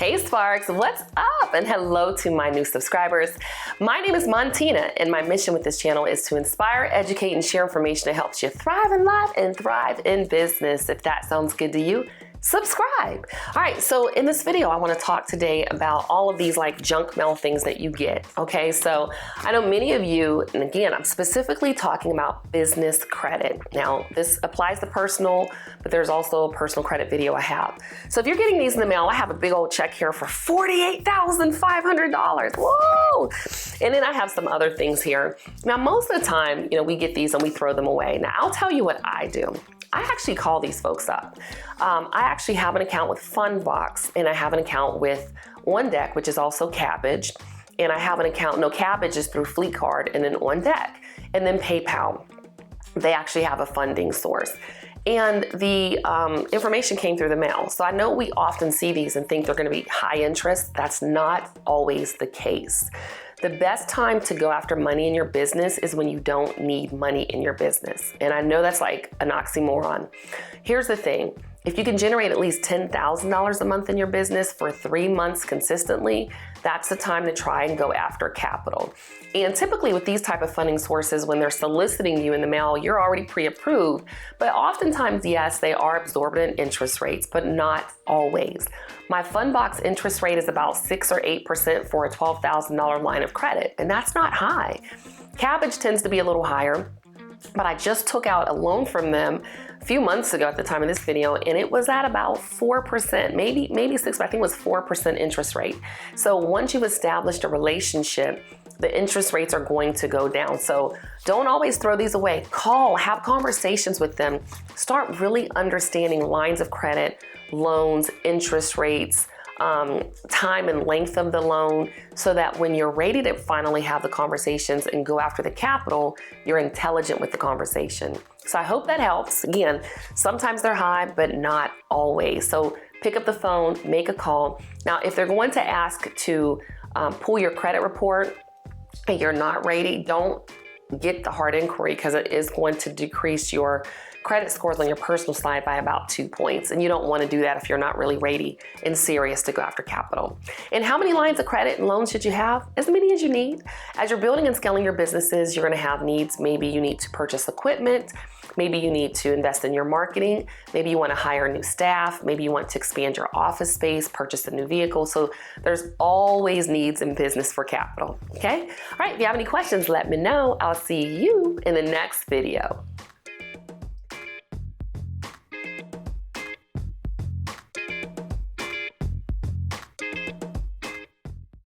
Hey Sparks, what's up? And hello to my new subscribers. My name is Montina, and my mission with this channel is to inspire, educate, and share information that helps you thrive in life and thrive in business. If that sounds good to you, subscribe. All right, so in this video, I want to talk today about all of these like junk mail things that you get. Okay, so I know many of you, and again, I'm specifically talking about business credit. Now, this applies to personal, but there's also a personal credit video I have. So if you're getting these in the mail, I have a big old check here for $48,500. Whoa! And then I have some other things here. Now, most of the time, we get these and we throw them away. Now, I'll tell you what I do. I actually call these folks up. I actually have an account with Fundbox, and I have an account with OnDeck, which is also Cabbage, and I have an account, no, Cabbage is through Fleet Card, and then OnDeck, and then PayPal. They actually have a funding source. And the information came through the mail. So I know we often see these and think they're gonna be high interest. That's not always the case. The best time to go after money in your business is when you don't need money in your business. And I know that's like an oxymoron. Here's the thing. If you can generate at least $10,000 a month in your business for 3 months consistently, that's the time to try and go after capital. And typically with these type of funding sources, when they're soliciting you in the mail, you're already pre-approved. But oftentimes, yes, they are absorbent interest rates, but not always. My Fundbox interest rate is about 6 or 8% for a $12,000 line of credit, and that's not high. Cabbage tends to be a little higher, but I just took out a loan from them a few months ago at the time of this video, and it was at about 4%, maybe 6, but I think it was 4% interest rate. So once you've established a relationship, the interest rates are going to go down. So don't always throw these away. Call, have conversations with them. Start really understanding lines of credit, loans, interest rates, time and length of the loan, so that when you're ready to finally have the conversations and go after the capital, you're intelligent with the conversation. So I hope that helps. Again, sometimes they're high, but not always. So pick up the phone, make a call. Now, if they're going to ask to pull your credit report and you're not ready, don't get the hard inquiry, because it is going to decrease your credit scores on your personal side by about 2 points. And you don't want to do that if you're not really ready and serious to go after capital. And how many lines of credit and loans should you have? As many as you need. As you're building and scaling your businesses, you're going to have needs. Maybe you need to purchase equipment. Maybe you need to invest in your marketing. Maybe you want to hire new staff. Maybe you want to expand your office space, purchase a new vehicle. So there's always needs in business for capital. Okay? All right, if you have any questions, let me know. I'll see you in the next video.